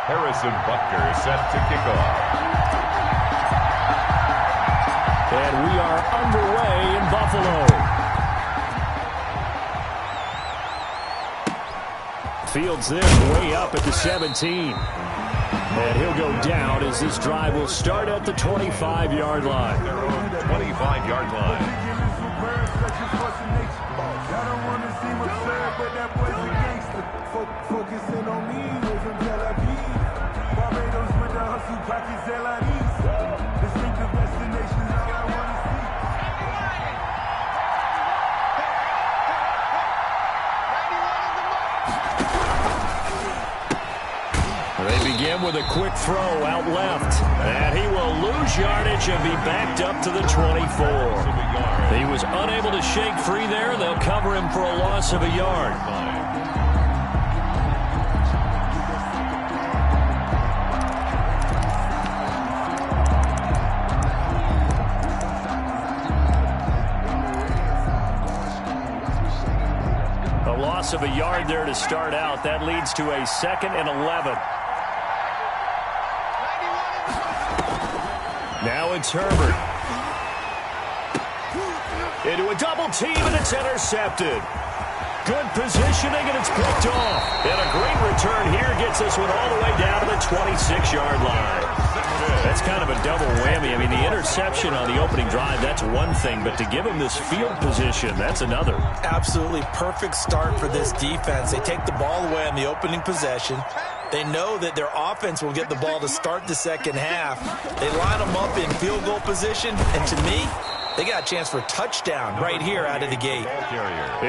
Harrison Butker is set to kick off. And we are underway in Buffalo. Fields this way up at the 17. And he'll go down as this drive will start at the 25-yard line. Their own 25-yard line. Focusing on me, from Tel Aviv. Barbados with the hustle, pockets LIDs. Distinctive destinations, all I want to see. They begin with a quick throw out left. And he will lose yardage and be backed up to the 24. He was unable to shake free there. They'll cover him for a loss of a yard. A loss of a yard there to start out. That leads to a 2nd and 11. Now it's Herbert. Into a double team, and it's intercepted. Good positioning, and it's picked off. And a great return here gets this one all the way down to the 26-yard line. That's kind of a double whammy. I mean, the interception on the opening drive, that's one thing, but to give him this field position, that's another. Absolutely perfect start for this defense. They take the ball away on the opening possession. They know that their offense will get the ball to start the second half. They line them up in field goal position, and to me, they got a chance for a touchdown right here out of the gate.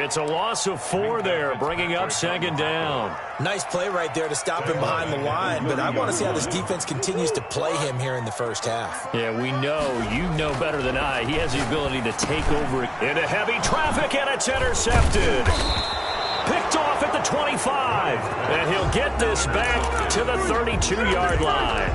It's a loss of 4 there, bringing up 2nd down. Nice play right there to stop him behind the line, but I want to see how this defense continues to play him here in the first half. Yeah, we know, you know better than I, he has the ability to take over into heavy traffic, and it's intercepted. Picked off at the 25, and he'll get this back to the 32-yard line.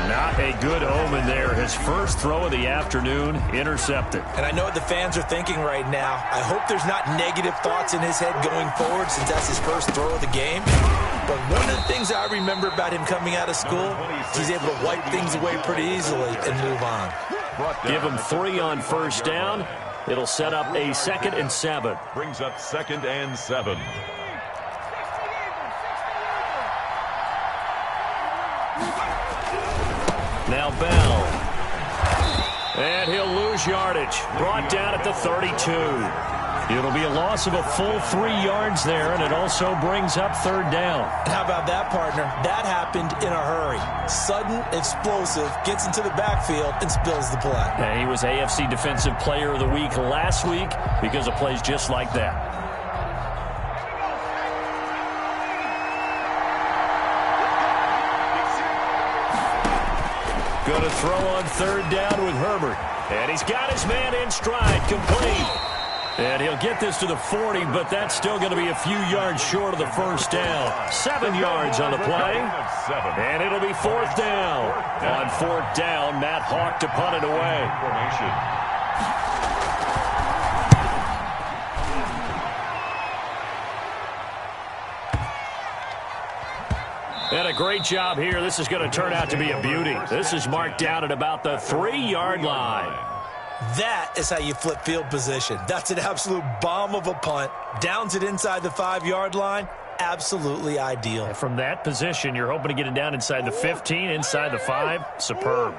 Not a good omen there. His first throw of the afternoon, intercepted. And I know what the fans are thinking right now. I hope there's not negative thoughts in his head going forward since that's his first throw of the game. But one of the things I remember about him coming out of school is he's able to wipe things away pretty easily and move on. Give him 3 on first down. It'll set up a 2nd and 7. Brings up 2nd and 7. Now Bell. And he'll lose yardage. Brought down at the 32. It'll be a loss of a full 3 yards there, and it also brings up 3rd down. How about that, partner? That happened in a hurry. Sudden, explosive, gets into the backfield, and spills the play. And he was AFC Defensive Player of the Week last week because of plays just like that. Going to throw on 3rd down with Herbert. And he's got his man in stride, complete. And he'll get this to the 40, but that's still going to be a few yards short of the first down. 7 yards on the play. And it'll be 4th down. On 4th down, Matt Hawk to punt it away. And a great job here. This is going to turn out to be a beauty. This is marked down at about the 3-yard line. That is how you flip field position. That's an absolute bomb of a punt. Downs it inside the 5-yard line. Absolutely ideal. And from that position, you're hoping to get it down inside the 15, inside the 5. Superb.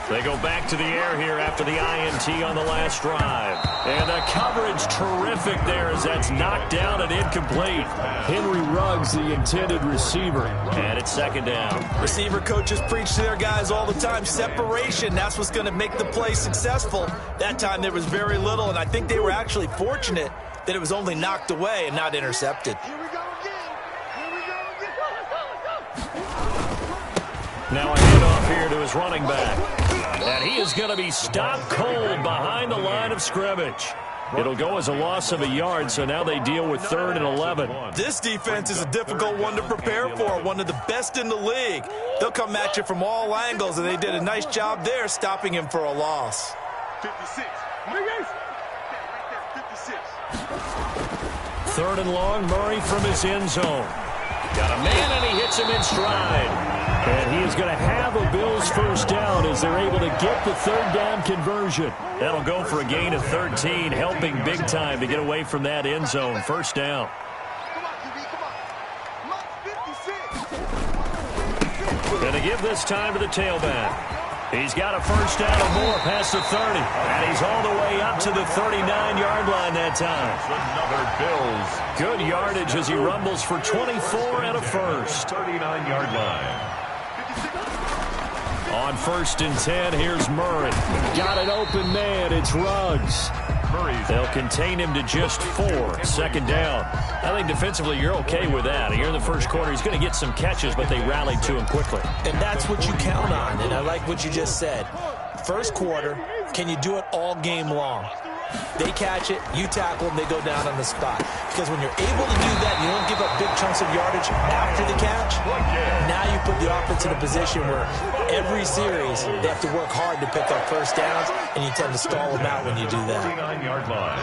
They go back to the air here after the INT on the last drive. And the coverage terrific there as that's knocked down and incomplete. Henry Ruggs, the intended receiver. And it's 2nd down. Receiver coaches preach to their guys all the time. Separation, that's what's going to make the play successful. That time there was very little, and I think they were actually fortunate that it was only knocked away and not intercepted. Now a handoff here to his running back. And he is going to be stopped cold behind the line of scrimmage. It'll go as a loss of a yard, so now they deal with 3rd and 11. This defense is a difficult one to prepare for, one of the best in the league. They'll come at you from all angles, and they did a nice job there stopping him for a loss. 56. 3rd and long, Murray from his end zone. Got a man, and he hits him in stride. And he is going to have a Bills first down as they're able to get the 3rd down conversion. That'll go for a gain of 13, helping big time to get away from that end zone. First down. Going to give this time to the tailback. He's got a first down or more past the 30. And he's all the way up to the 39-yard line that time. Another Bills. Good yardage as he rumbles for 24 and a first. 39-yard line. On 1st and 10, here's Murray. Got an open man. It's Ruggs. They'll contain him to just 4. 2nd down. I think defensively you're okay with that. Here in the first quarter, he's going to get some catches, but they rallied to him quickly. And that's what you count on, and I like what you just said. First quarter, can you do it all game long? They catch it, you tackle them, they go down on the spot. Because when you're able to do that, you don't give up big chunks of yardage after the catch. Now you put the offense in a position where every series they have to work hard to pick up first downs, and you tend to stall them out when you do that. 39-yard line.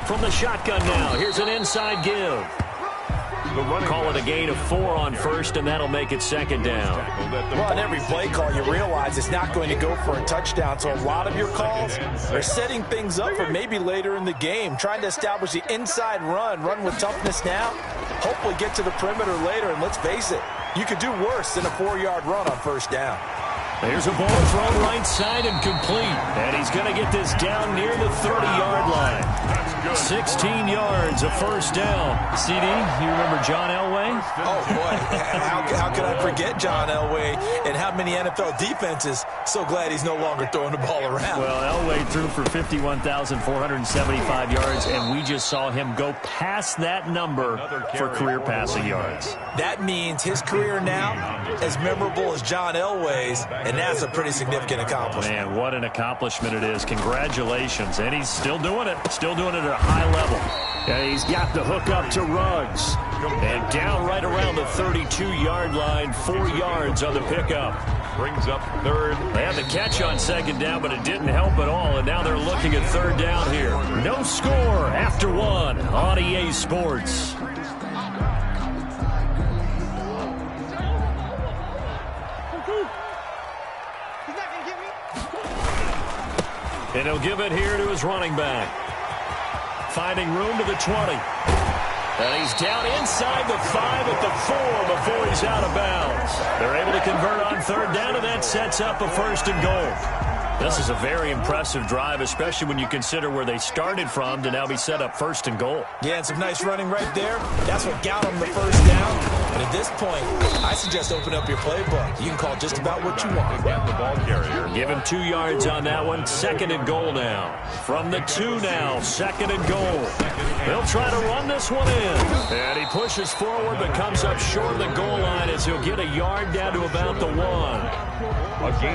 From the shotgun now, here's an inside give. Call it a gain of 4 on 1st, and that'll make it 2nd down. Well, in every play call, you realize it's not going to go for a touchdown, so a lot of your calls are setting things up for maybe later in the game, trying to establish the inside run with toughness now, hopefully get to the perimeter later, and let's face it, you could do worse than a 4-yard run on 1st down. There's a ball thrown right side and complete. And he's going to get this down near the 30-yard line. 16 yards, a first down. CD, you remember John Elway? Oh, boy. How could I forget John Elway and how many NFL defenses? So glad he's no longer throwing the ball around. Well, Elway threw for 51,475 yards, and we just saw him go past that number for career passing yards. That means his career now as memorable as John Elway's, and that's a pretty significant accomplishment. Man, what an accomplishment it is. Congratulations. And he's still doing it. Still doing it at a high level. And he's got the hook up to Ruggs. And down right around the 32-yard line, 4 yards on the pickup. Brings up 3rd. They had the catch on 2nd down, but it didn't help at all. And now they're looking at 3rd down here. No score after 1 on EA Sports. And he'll give it here to his running back. Finding room to the 20. And he's down inside the 5 at the 4 before he's out of bounds. They're able to convert on 3rd down, and that sets up a 1st and goal. This is a very impressive drive, especially when you consider where they started from to now be set up 1st and goal. Yeah, and some nice running right there. That's what got them the 1st down. But at this point, I suggest open up your playbook. You can call just about what you want. Get the ball carrier. Give him 2 yards on that one. 2nd and goal now. From the 2 now, 2nd and goal. They'll try to run this one in. And he pushes forward but comes up short of the goal line as he'll get a yard down to about the 1.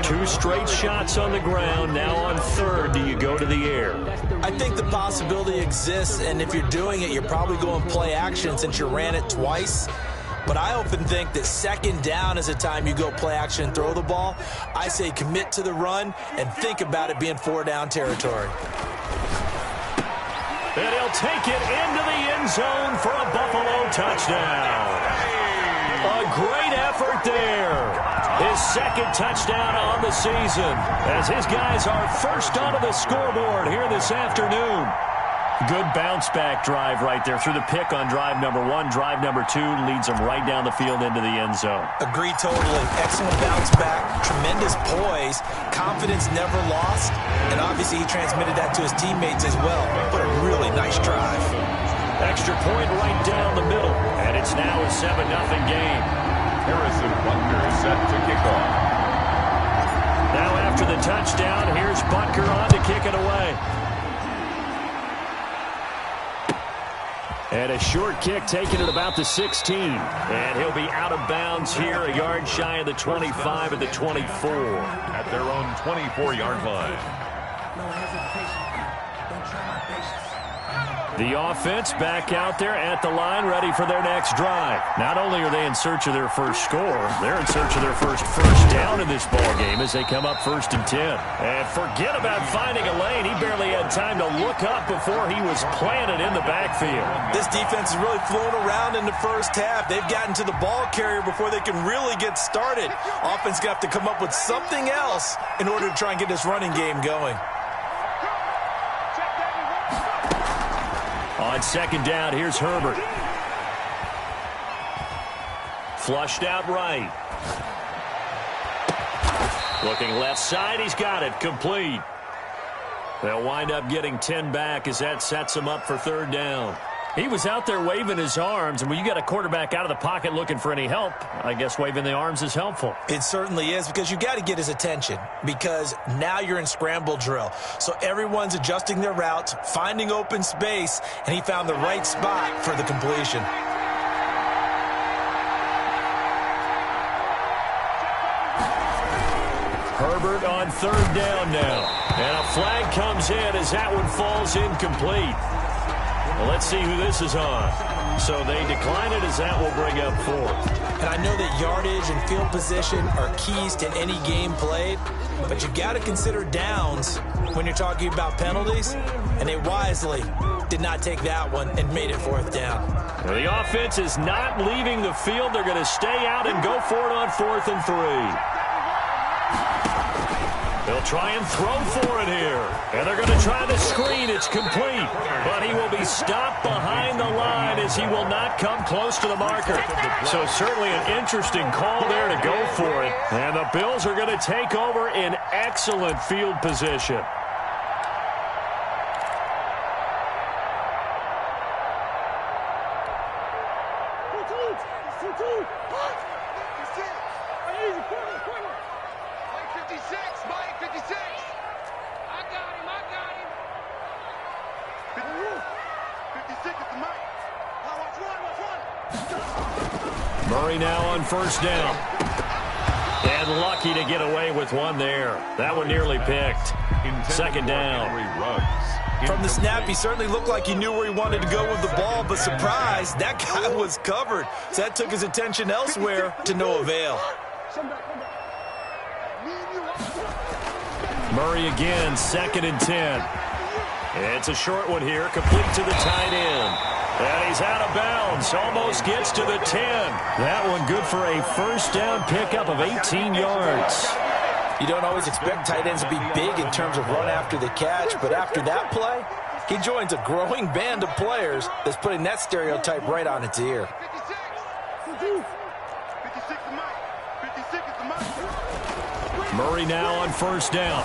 2 straight shots on the ground. Now on 3rd, do you go to the air? I think the possibility exists, and if you're doing it, you're probably going play action since you ran it twice. But I often think that 2nd down is a time you go play action and throw the ball. I say commit to the run and think about it being 4-down territory. And he'll take it into the end zone for a Buffalo touchdown. A great effort there. His 2nd touchdown on the season as his guys are first onto the scoreboard here this afternoon. Good bounce-back drive right there through the pick on drive number 1. Drive number 2 leads them right down the field into the end zone. Agree totally. Excellent bounce back, tremendous poise, confidence never lost, and obviously he transmitted that to his teammates as well. What a really nice drive. Extra point right down the middle, and it's now a 7-0 game. Harrison Butker is set to kick off. Now after the touchdown, here's Butker on to kick it away. And a short kick taken at about the 16. And he'll be out of bounds here, a yard shy of the 25 at the 24. At their own 24-yard line. The offense back out there at the line, ready for their next drive. Not only are they in search of their first score, they're in search of their first down in this ball game as they come up 1st and 10. And forget about finding a lane. He barely had time to look up before he was planted in the backfield. This defense is really flown around in the first half. They've gotten to the ball carrier before they can really get started. Offense going to have to come up with something else in order to try and get this running game going. On 2nd down, here's Herbert. Flushed out right. Looking left side, he's got it, complete. They'll wind up getting 10 back as that sets him up for 3rd down. He was out there waving his arms, and when you got a quarterback out of the pocket looking for any help, I guess waving the arms is helpful. It certainly is, because you got to get his attention, because now you're in scramble drill. So everyone's adjusting their routes, finding open space, and he found the right spot for the completion. Herbert on 3rd down now. And a flag comes in as that one falls incomplete. Well, let's see who this is on. So they decline it as that will bring up 4th. And I know that yardage and field position are keys to any game played, but you got to consider downs when you're talking about penalties, and they wisely did not take that one and made it 4th down. Well, the offense is not leaving the field. They're going to stay out and go for it on 4th and 3. They'll try and throw for it here. And they're going to try the screen. It's complete. But he will be stopped behind the line as he will not come close to the marker. So certainly an interesting call there to go for it. And the Bills are going to take over in excellent field position. Murray now on 1st down. And lucky to get away with one there. That one nearly picked. 2nd down. From the snap, he certainly looked like he knew where he wanted to go with the ball, but surprise, that guy was covered. So that took his attention elsewhere to no avail. Murray again, 2nd and 10. It's a short one here, complete to the tight end. And he's out of bounds, almost gets to the 10. That one good for a 1st down pickup of 18 yards. You don't always expect tight ends to be big in terms of run after the catch, but after that play, he joins a growing band of players that's putting that stereotype right on its ear. Murray now on 1st down.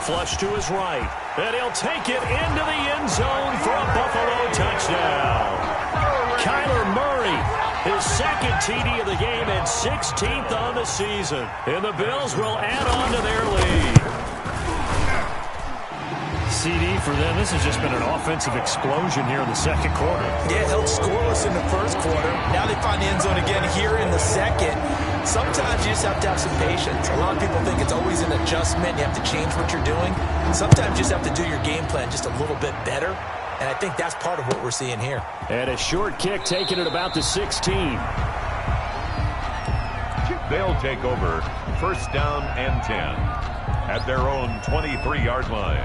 Flush to his right. And he'll take it into the end zone for a Buffalo touchdown. Kyler Murray, his 2nd TD of the game and 16th on the season. And the Bills will add on to their lead. CD for them. This has just been an offensive explosion here in the 2nd quarter. Yeah, held scoreless in the 1st quarter. Now they find the end zone again here in the 2nd. Sometimes you just have to have some patience. A lot of people think it's always an adjustment. You have to change what you're doing. Sometimes you just have to do your game plan just a little bit better. And I think that's part of what we're seeing here. And a short kick taken at about the 16. They'll take over 1st down and 10 at their own 23-yard line.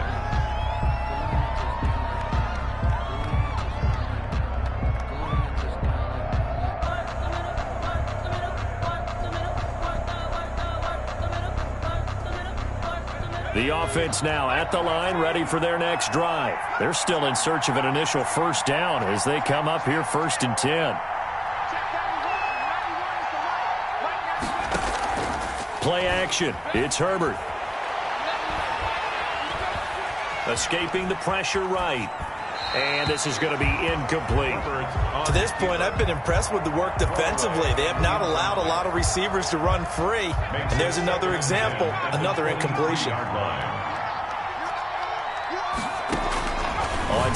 The offense now at the line, ready for their next drive. They're still in search of an initial 1st down as they come up here 1st and 10. Play action. It's Herbert. Escaping the pressure right. And this is going to be incomplete. To this point, I've been impressed with the work defensively. They have not allowed a lot of receivers to run free. And there's another example, another incompletion. On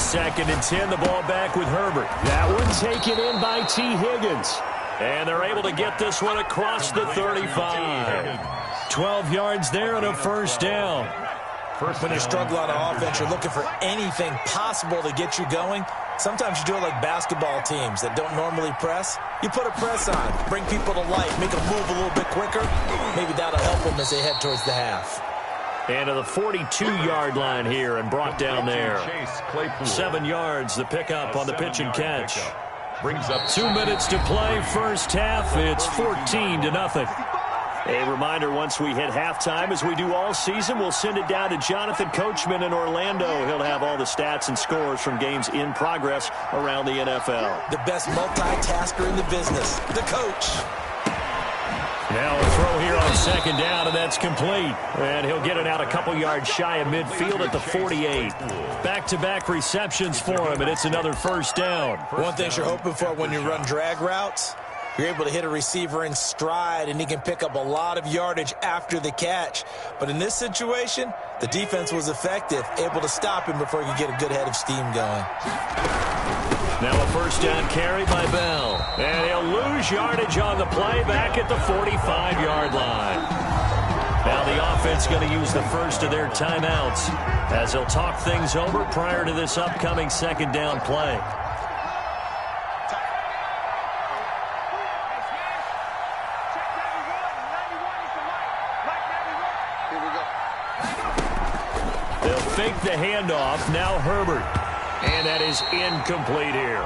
2nd and 10, the ball back with Herbert. That one taken in by T. Higgins. And they're able to get this one across the 35. 12 yards there and a 1st down. When you struggle on offense, you're looking for anything possible to get you going. Sometimes you do it like basketball teams that don't normally press. You put a press on, bring people to life, make them move a little bit quicker. Maybe that'll help them as they head towards the half. And to the 42-yard line here and brought down there. 7 yards, the pickup on the pitch and catch. Brings up 2 minutes to play, first half. It's 14-0. A reminder, once we hit halftime, as we do all season, we'll send it down to Jonathan Coachman in Orlando. He'll have all the stats and scores from games in progress around the NFL. The best multitasker in the business, the coach. Now a throw here on second down, and that's complete. And he'll get it out a couple yards shy of midfield at the 48. Back-to-back receptions for him, and it's another first down. One thing you're hoping for when you run drag routes, you're able to hit a receiver in stride, and he can pick up a lot of yardage after the catch. But in this situation, the defense was effective, able to stop him before he could get a good head of steam going. Now a first down carry by Bell. And he'll lose yardage on the play back at the 45-yard line. Now the offense going to use the first of their timeouts as they'll talk things over prior to this upcoming second down play. They'll fake the handoff. Now Herbert. And that is incomplete here.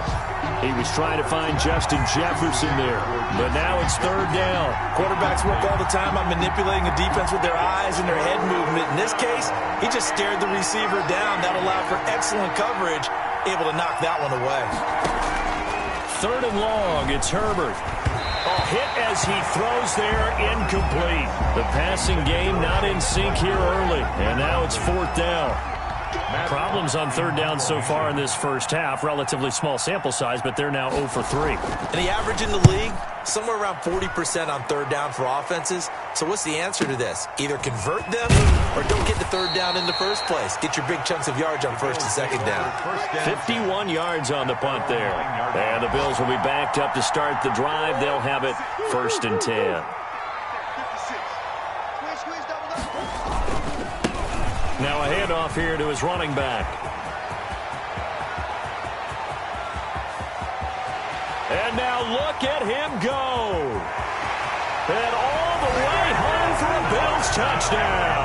He was trying to find Justin Jefferson there. But now it's third down. Quarterbacks work all the time on manipulating a defense with their eyes and their head movement. In this case, he just stared the receiver down. That allowed for excellent coverage, able to knock that one away. Third and long, it's Herbert. A hit as he throws there, incomplete. The passing game not in sync here early. And now it's fourth down. Problems on third down so far in this first half. Relatively small sample size, but they're now 0 for 3. And the average in the league, somewhere around 40% on third down for offenses. So what's the answer to this? Either convert them or don't get the third down in the first place. Get your big chunks of yards on first and second down. 51 yards on the punt there. And the Bills will be backed up to start the drive. They'll have it first and 10. Now a handoff here to his running back. And now look at him go. And all the way home for a Bills touchdown.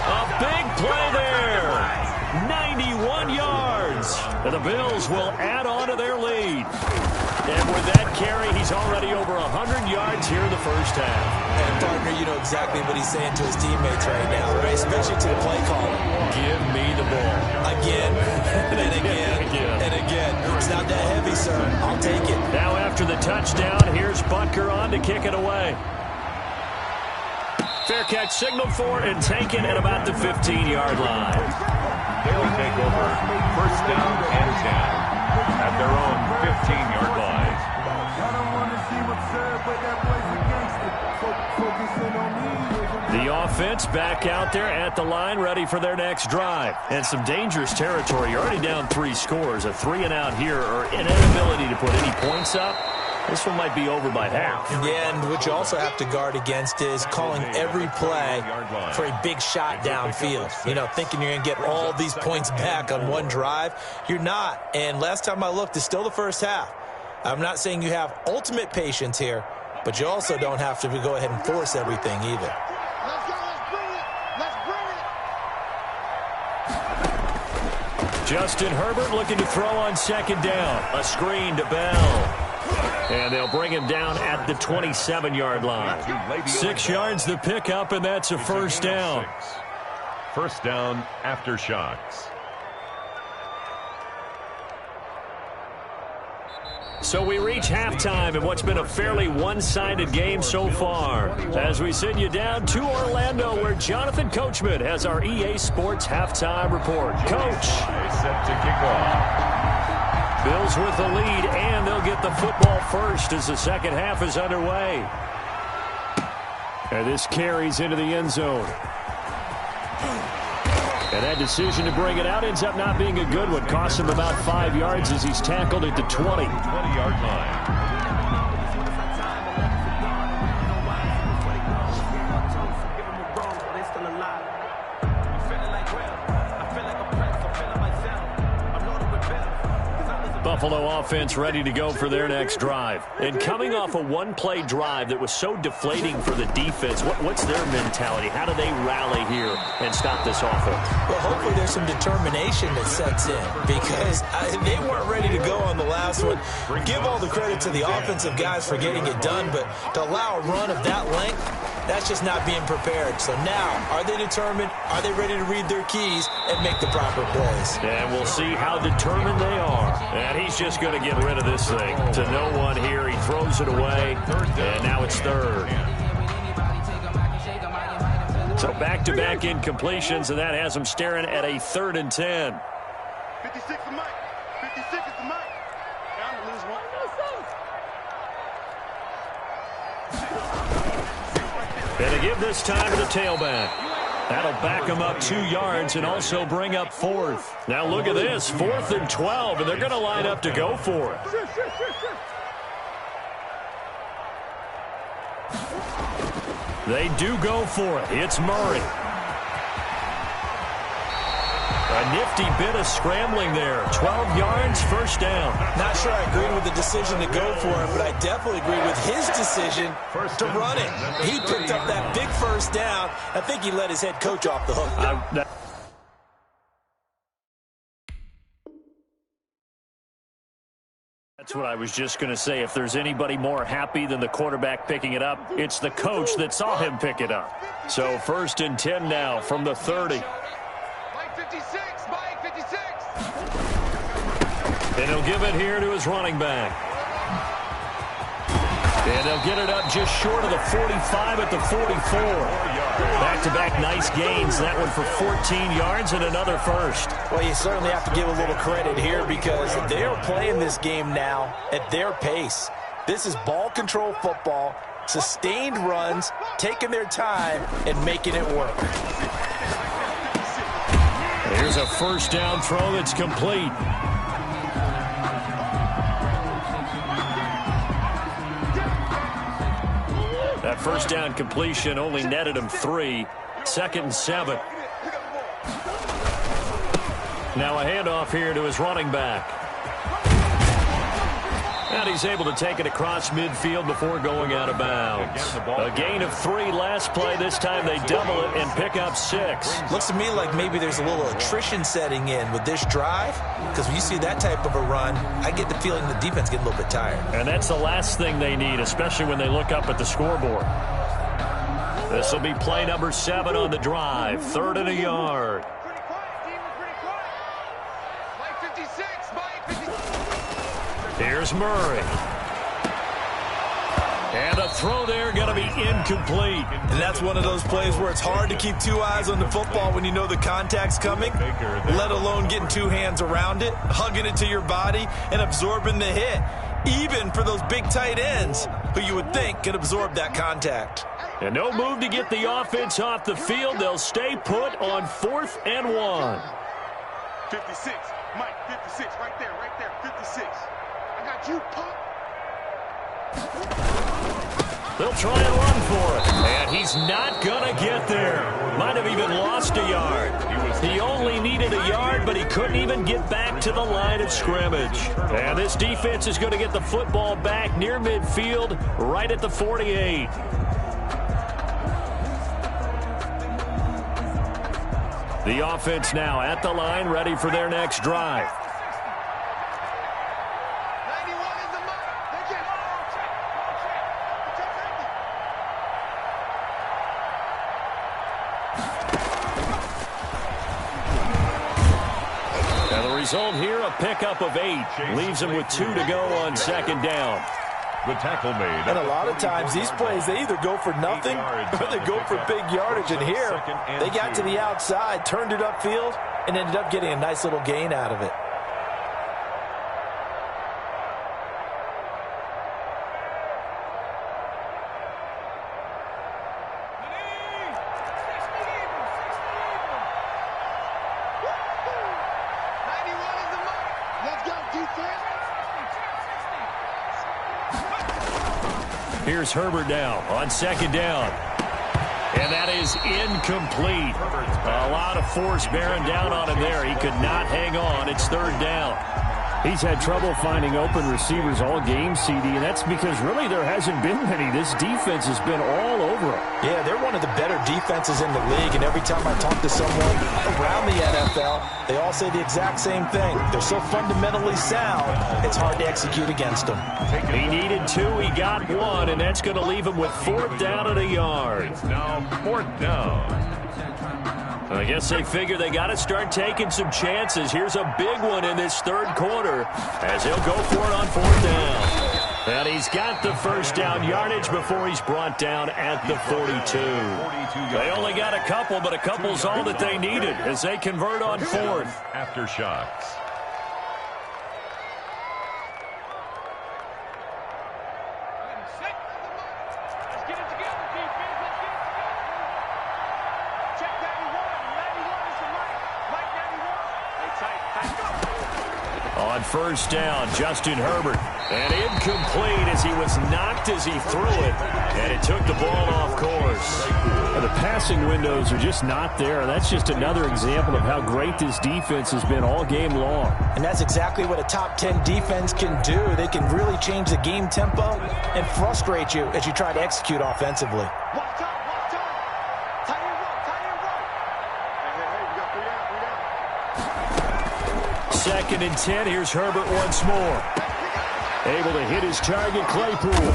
A big play there. 91 yards. And the Bills will add on to their lead. And with that carry, he's already over 100 yards here in the first half. And, partner, you know exactly what he's saying to his teammates right now, right? Especially to the play caller. Give me the ball. Again, and again, and again. It's not that heavy, sir. I'll take it. Now after the touchdown, here's Butker on to kick it away. Fair catch signaled for and taken at about the 15-yard line. They'll take over first down and 10 at their own 15-yard line. The offense back out there at the line, ready for their next drive. And some dangerous territory. You're already down 3 scores. A 3-and-out here or an inability to put any points up. This one might be over by half. Yeah, and what you also have to guard against is calling every play for a big shot downfield. You know, thinking you're going to get all these points back on one drive. You're not. And last time I looked, it's still the first half. I'm not saying you have ultimate patience here, but you also don't have to go ahead and force everything either. Justin Herbert looking to throw on second down. A screen to Bell. And they'll bring him down at the 27-yard line. 6 yards the pickup, and that's a first down. First down after shots. So we reach halftime in what's been a fairly one-sided game so far. As we send you down to Orlando, where Jonathan Coachman has our EA Sports halftime report. Coach. Set to kick off. Bills with the lead, and they'll get the football first as the second half is underway. And this carries into the end zone. And that decision to bring it out ends up not being a good one. Costs him about 5 yards as he's tackled at the 20. 20-yard line. Buffalo offense ready to go for their next drive. And coming off a one-play drive that was so deflating for the defense, what's their mentality? How do they rally here and stop this offense? Well, hopefully there's some determination that sets in because they weren't ready to go on the last one. Give all the credit to the offensive guys for getting it done, but to allow a run of that length, that's just not being prepared. So now, are they determined? Are they ready to read their keys and make the proper plays? And we'll see how determined they are. And he's just going to get rid of this thing. To no one here. He throws it away. And now it's third. So back-to-back incompletions, and that has him staring at a 3rd and 10. 56 is Mike. 56 is the Mike. Now I'm going to lose one. And to give this time to the tailback. That'll back them up 2 yards and also bring up 4th. Now look at this, 4th and 12, and they're going to line up to go for it. They do go for it. It's Murray. A nifty bit of scrambling there. 12 yards, first down. Not sure I agreed with the decision to go for it, but I definitely agreed with his decision to run it. He picked up that big first down. I think he let his head coach off the hook. That's what I was just going to say. If there's anybody more happy than the quarterback picking it up, it's the coach that saw him pick it up. So 1st and 10 now from the 30. Mike 56. Mike 56. And he'll give it here to his running back. And they'll get it up just short of the 45 at the 44. Back-to-back nice gains. That one for 14 yards and another first. Well, you certainly have to give a little credit here because they're playing this game now at their pace. This is ball control football, sustained runs, taking their time, and making it work. Here's a first down throw that's complete. That first down completion only netted him 3. 2nd and 7. Now a handoff here to his running back. And he's able to take it across midfield before going out of bounds. A gain of 3 last play. This time they double it and pick up 6. Looks to me like maybe there's a little attrition setting in with this drive because when you see that type of a run, I get the feeling the defense gets a little bit tired. And that's the last thing they need, especially when they look up at the scoreboard. This will be play number 7 on the drive. 3rd and a yard. Here's Murray. And a throw there going to be incomplete. And that's one of those plays where it's hard to keep 2 eyes on the football when you know the contact's coming, let alone getting 2 hands around it, hugging it to your body, and absorbing the hit, even for those big tight ends who you would think could absorb that contact. And no move to get the offense off the field. They'll stay put on 4th and 1. 56. Mike, 56. Right there, 56. I got you, punk. They'll try and run for it. And he's not going to get there. Might have even lost a yard. He only needed a yard, but he couldn't even get back to the line of scrimmage. And this defense is going to get the football back near midfield, right at the 48. The offense now at the line, ready for their next drive. 91 is the mark. And the result here, a pickup of 8. Leaves him with 2 to go on 2nd down. The tackle made. And a lot of times these plays, they either go for nothing or they go for big yardage. And here, they got to the outside, turned it upfield, and ended up getting a nice little gain out of it. Here's Herbert now on 2nd down. And that is incomplete. A lot of force bearing down on him there. He could not hang on. It's 3rd down. He's had trouble finding open receivers all game, CD, and that's because really there hasn't been many. This defense has been all over him. Yeah, they're one of the better defenses in the league, and every time I talk to someone around the NFL, they all say the exact same thing. They're so fundamentally sound, it's hard to execute against them. He needed 2, he got 1, and that's going to leave him with 4th down and a yard. It's now 4th down. I guess they figure they got to start taking some chances. Here's a big one in this 3rd quarter as he'll go for it on 4th down. And he's got the 1st down yardage before he's brought down at the 42. They only got a couple, but a couple's all that they needed as they convert on 4th. After shots. On 1st down, Justin Herbert. And incomplete as he was knocked as he threw it. And it took the ball off course. The passing windows are just not there. That's just another example of how great this defense has been all game long. And that's exactly what a top 10 defense can do. They can really change the game tempo and frustrate you as you try to execute offensively. Second and 10. Here's Herbert once more. Able to hit his target, Claypool.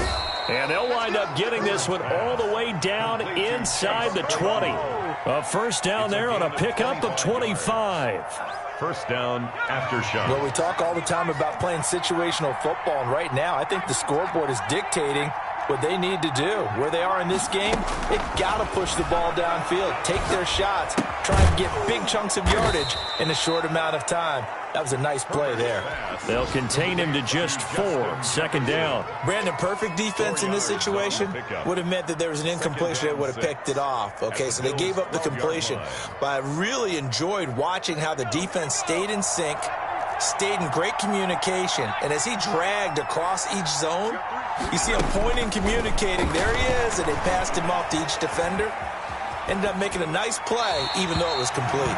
And they'll wind up getting this one all the way down inside the 20. A 1st down there on a pickup of 25. 1st down after shot. Well, we talk all the time about playing situational football, and right now I think the scoreboard is dictating what they need to do. Where they are in this game, they've got to push the ball downfield, take their shots, try and get big chunks of yardage in a short amount of time. That was a nice play there. They'll contain him to just 4. 2nd down. Brandon, perfect defense in this situation would have meant that there was an incompletion. They would have picked it off. Okay, so they gave up the completion. But I really enjoyed watching how the defense stayed in sync, stayed in great communication. And as he dragged across each zone, you see him pointing, communicating. There he is, and they passed him off to each defender. Ended up making a nice play, even though it was complete.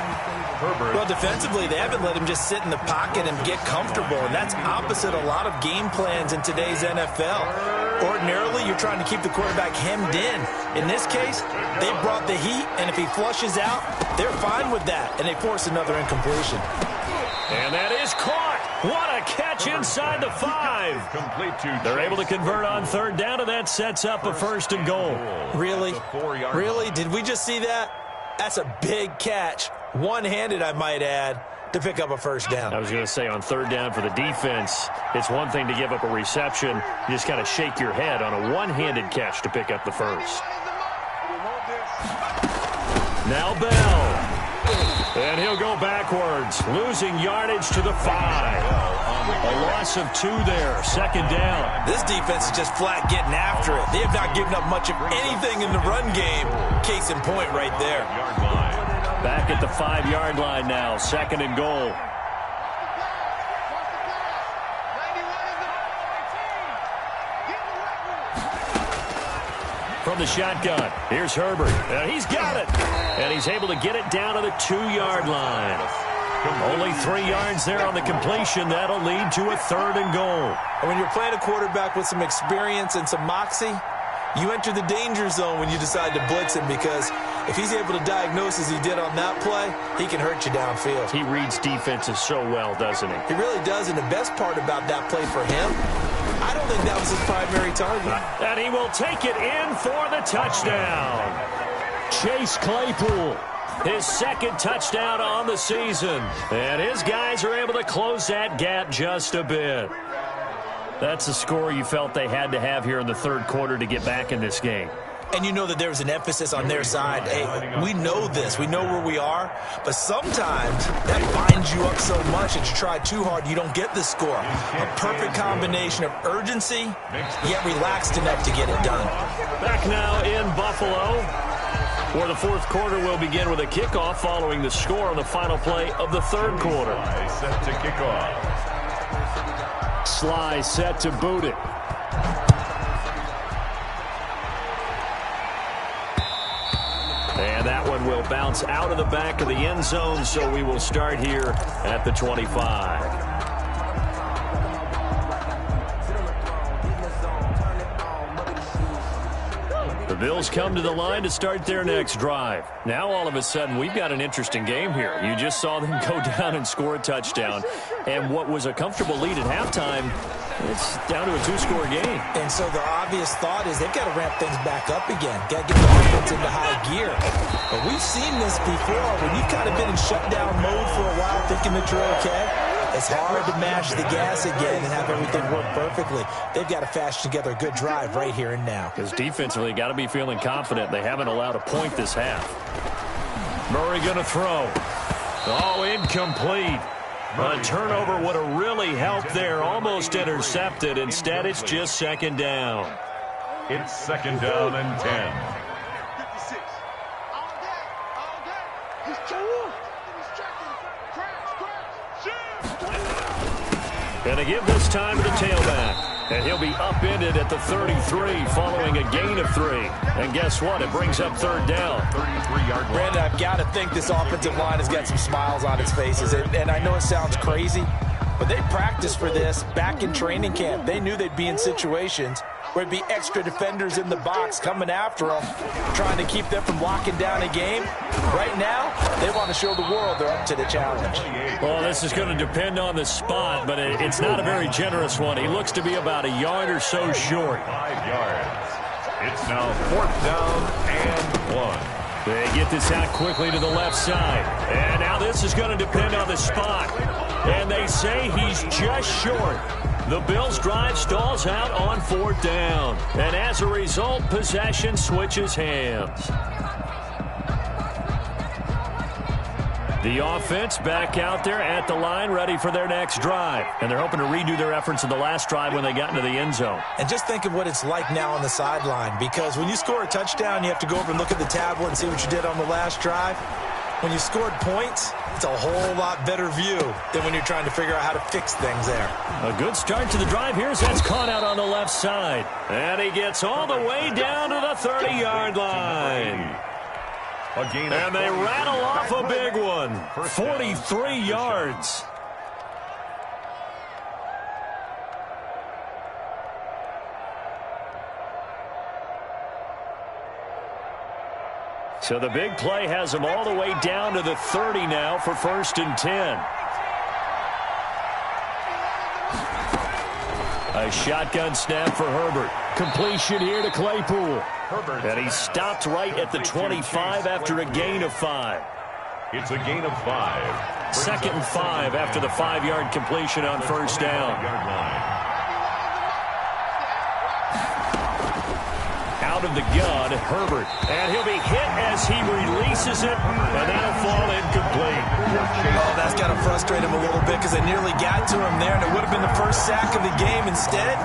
Well, defensively, they haven't let him just sit in the pocket and get comfortable, and that's opposite a lot of game plans in today's NFL. Ordinarily, you're trying to keep the quarterback hemmed in. In this case, they brought the heat, and if he flushes out, they're fine with that, and they force another incompletion. And that is caught. What a catch inside the 5. Complete to They're able to convert on 3rd down, and that sets up a 1st and goal. Really? Really? Did we just see that? That's a big catch. One-handed, I might add, to pick up a 1st down. I was going to say on 3rd down for the defense, it's one thing to give up a reception. You just got to shake your head on a one-handed catch to pick up the 1st. Now Bell. And he'll go backwards, losing yardage to the 5. A loss of 2 there, 2nd down. This defense is just flat getting after it. They have not given up much of anything in the run game. Case in point right there. Back at the 5-yard line now, 2nd and goal. From the shotgun, here's Herbert. And he's got it. And he's able to get it down to the 2-yard line. Only 3 yards there on the completion. That'll lead to a 3rd and goal. And when you're playing a quarterback with some experience and some moxie, you enter the danger zone when you decide to blitz him, because if he's able to diagnose as he did on that play, he can hurt you downfield. He reads defenses so well, doesn't he? He really does, and the best part about that play for him, I don't think that was his primary target. And he will take it in for the touchdown. Chase Claypool, his 2nd touchdown on the season. And his guys are able to close that gap just a bit. That's the score you felt they had to have here in the 3rd quarter to get back in this game. And you know that there's an emphasis on their side. Hey, we know this. We know where we are. But sometimes that binds you up so much that you try too hard, you don't get the score. A perfect combination of urgency, yet relaxed enough to get it done. Back now in Buffalo, where the 4th quarter will begin with a kickoff following the score on the final play of the 3rd quarter. Set to kick off. Sly set to boot it. And that one will bounce out of the back of the end zone, so we will start here at the 25. Bills come to the line to start their next drive. Now, all of a sudden, we've got an interesting game here. You just saw them go down and score a touchdown. And what was a comfortable lead at halftime, it's down to a two-score game. And so the obvious thought is they've got to ramp things back up again. Got to get the offense into high gear. But we've seen this before. When you've kind of been in shutdown mode for a while thinking that you're okay, it's hard to mash the gas again and have everything work perfectly. They've got to fashion together a good drive right here and now. Because defensively, got to be feeling confident. They haven't allowed a point this half. Murray going to throw. Oh, incomplete. A turnover would have really helped there. Almost intercepted. Instead, it's just second down. It's second down and 10. Going to give this time to the tailback. And he'll be upended at the 33 following a gain of 3. And guess what? It brings up third down. 33-yard line. Brandon, I've got to think this offensive line has got some smiles on its faces. And I know it sounds crazy, but they practiced for this back in training camp. They knew they'd be in situations where it'd be extra defenders in the box coming after them, trying to keep them from locking down a game. Right now, they want to show the world they're up to the challenge. Well, this is going to depend on the spot, but it's not a very generous one. He looks to be about a yard or so short. 5 yards. It's now 4th down and 1. They get this out quickly to the left side. And now this is going to depend on the spot. And they say he's just short. The Bills' drive stalls out on 4th down. And as a result, possession switches hands. The offense back out there at the line, ready for their next drive. And they're hoping to redo their efforts in the last drive when they got into the end zone. And just think of what it's like now on the sideline, because when you score a touchdown, you have to go over and look at the tablet and see what you did on the last drive. When you scored points, it's a whole lot better view than when you're trying to figure out how to fix things there. A good start to the drive here as that's caught out on the left side. And he gets all the way down to the 30-yard line. And they rattle off a big one. 43 yards. So the big play has them all the way down to the 30 now for 1st and 10. A shotgun snap for Herbert. Completion here to Claypool. And he stopped right at the 25 after a gain of 5. It's a gain of 5. 2nd and 5 after the 5-yard completion on 1st down. Out of the gun, Herbert. And he'll be hit as he releases it. And that'll fall incomplete. Oh, that's got to frustrate him a little bit because they nearly got to him there, and it would have been the first sack of the game. Instead,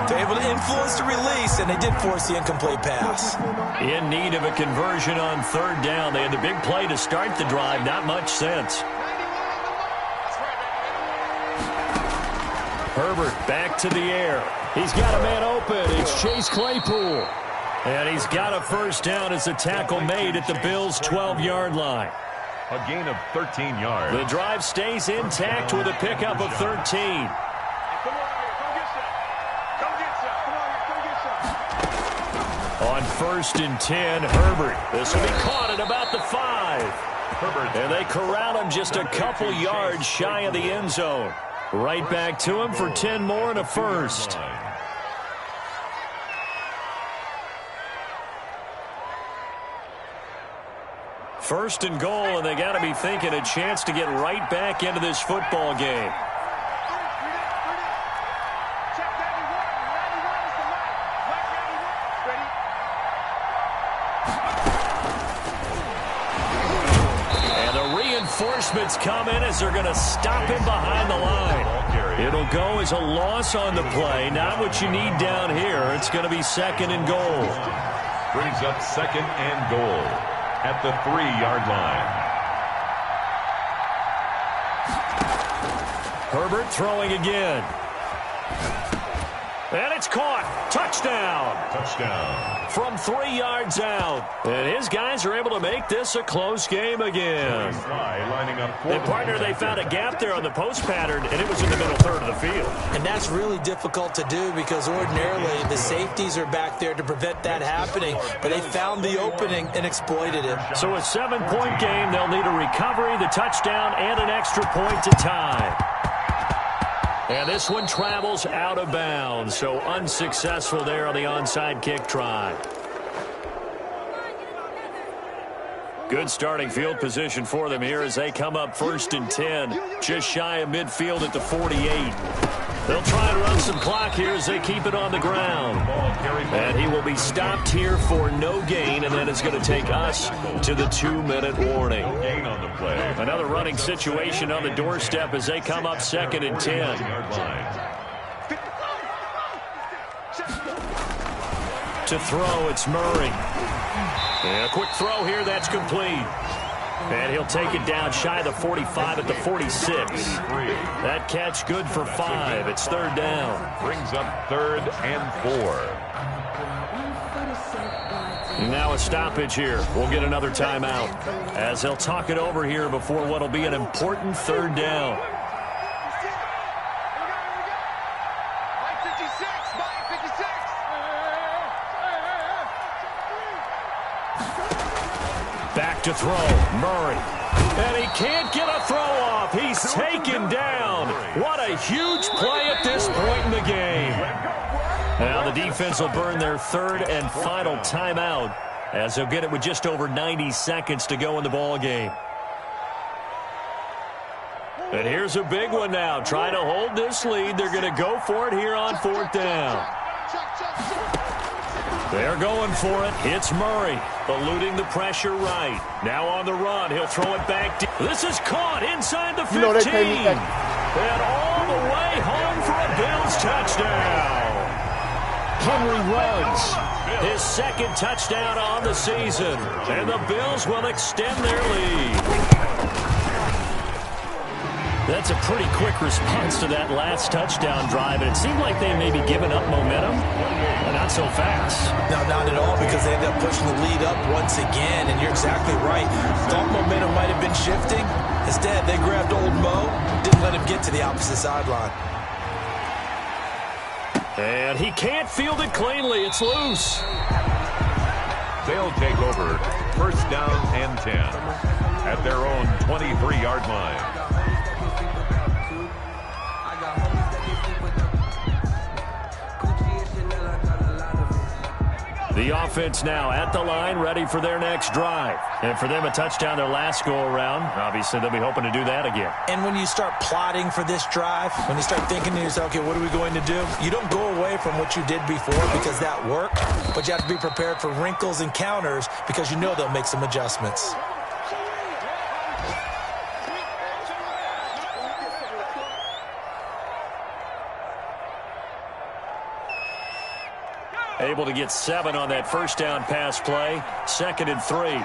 they're able to influence the release, and they did force the incomplete pass. In need of a conversion on 3rd down. They had the big play to start the drive. Not much sense. Herbert back to the air. He's got a man open. It's Chase Claypool. And he's got a 1st down as the tackle made at the Bills' 12-yard line. A gain of 13 yards. The drive stays intact with a pickup of 13. On 1st and 10, Herbert. This will be caught at about the 5. Herbert. And they corral him just a couple yards shy of the end zone. Right back to him for 10 more and a 1st. 1st and goal, and they got to be thinking a chance to get right back into this football game. And the reinforcements come in as they're going to stop him behind the line. It'll go as a loss on the play. Not what you need down here. It's going to be 2nd and goal. Brings up 2nd and goal at the 3-yard line. Herbert throwing again. And it's caught. Touchdown. Touchdown. From 3 yards out. And his guys are able to make this a close game again. Lining up And, partner, they found a gap there on the post pattern, and it was in the middle third of the field. And that's really difficult to do because ordinarily the safeties are back there to prevent that happening. But they found the opening and exploited it. So a 7-point game. They'll need a recovery, the touchdown, and an extra point to tie. And this one travels out of bounds, so unsuccessful there on the onside kick try. Good starting field position for them here as they come up 1st and 10, just shy of midfield at the 48. They'll try and run some clock here as they keep it on the ground. And he will be stopped here for no gain, and then it's going to take us to the 2-minute warning. Another running situation on the doorstep as they come up 2nd and 10. To throw, it's Murray. And a quick throw here, that's complete. And he'll take it down shy of the 45 at the 46. That catch good for 5. It's 3rd down. Brings up 3rd and 4. Now a stoppage here. We'll get another timeout as they'll talk it over here before what will be an important 3rd down. Back to throw, Murray. And he can't get a throw off. He's taken down. What a huge play at this point in the game. Now the defense will burn their 3rd and final timeout as they'll get it with just over 90 seconds to go in the ball game. And here's a big one now. Trying to hold this lead. They're going to go for it here on 4th down. They're going for it. It's Murray, eluding the pressure right. Now on the run, he'll throw it back. This is caught inside the 15. And all the way home for a Bills touchdown. Henry runs his 2nd touchdown on the season. And the Bills will extend their lead. That's a pretty quick response to that last touchdown drive, and it seemed like they may be giving up momentum, but not so fast. No, not at all, because they ended up pushing the lead up once again, and you're exactly right. Thought momentum might have been shifting. Instead, they grabbed old Mo, didn't let him get to the opposite sideline. And he can't field it cleanly. It's loose. They'll take over 1st down and 10 at their own 23-yard line. The offense now at the line, ready for their next drive. And for them, a touchdown their last go-around. Obviously, they'll be hoping to do that again. And when you start plotting for this drive, when you start thinking to yourself, okay, what are we going to do? You don't go away from what you did before because that worked, but you have to be prepared for wrinkles and counters because you know they'll make some adjustments. Able to get 7 on that 1st down pass play. 2nd and 3.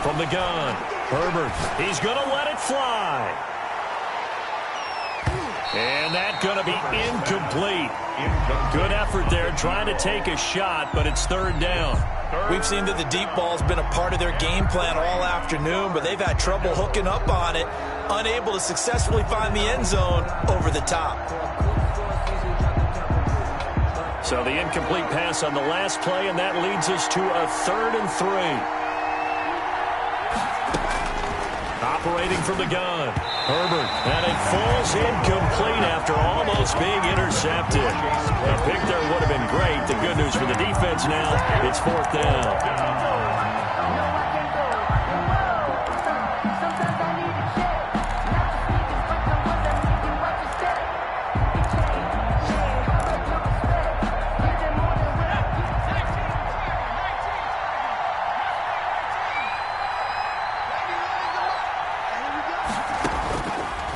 From the gun, Herbert. He's going to let it fly. And that's going to be incomplete. Good effort there trying to take a shot, but it's 3rd down. We've seen that the deep ball's been a part of their game plan all afternoon, but they've had trouble hooking up on it, unable to successfully find the end zone over the top. So the incomplete pass on the last play, and that leads us to a 3rd and 3. Operating from the gun, Herbert, and it falls incomplete after almost being intercepted. A pick there would have been great. The good news for the defense now, it's 4th down.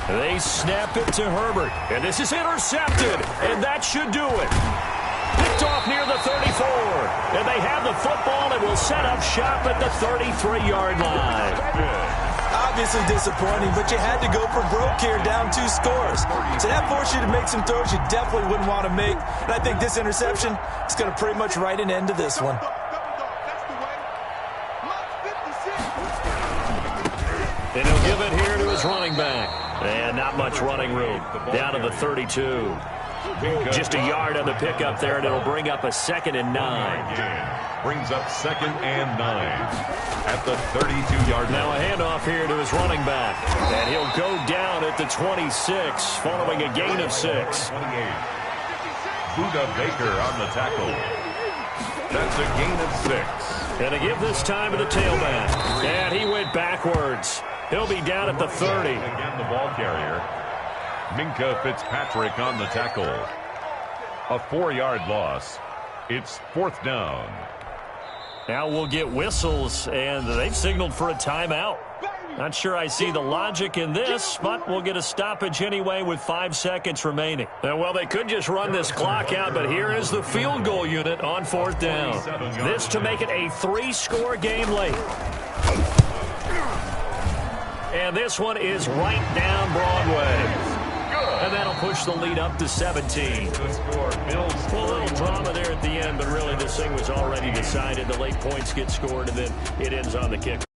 They snap it to Herbert, and this is intercepted, and that should do it. Picked off near the 34, and they have the football and will set up shop at the 33-yard line. I'll obviously disappointing, but you had to go for broke here, down 2 scores. So that forced you to make some throws you definitely wouldn't want to make. And I think this interception is going to pretty much write an end to this one. And he'll give it here to his running back. And not much running room. Down to the 32. Just a yard on the pickup there, and it'll bring up a 2nd and 9. Brings up 2nd and 9 at the 32-yard line. Now a handoff here to his running back. And he'll go down at the 26 following a gain of 6. 28. Buda Baker on the tackle. That's a gain of 6. And to give this time to the tailback. And he went backwards. He'll be down at the 30. Again, the ball carrier. Minka Fitzpatrick on the tackle. A 4-yard loss. It's 4th down. Now we'll get whistles, and they've signaled for a timeout. Not sure I see the logic in this, but we'll get a stoppage anyway with 5 seconds remaining. Well, they could just run this clock out, but here is the field goal unit on 4th down. This to make it a 3-score game late. And this one is right down Broadway. And that'll push the lead up to 17. Well, a little drama there at the end, but really this thing was already decided. The late points get scored, and then it ends on the kick.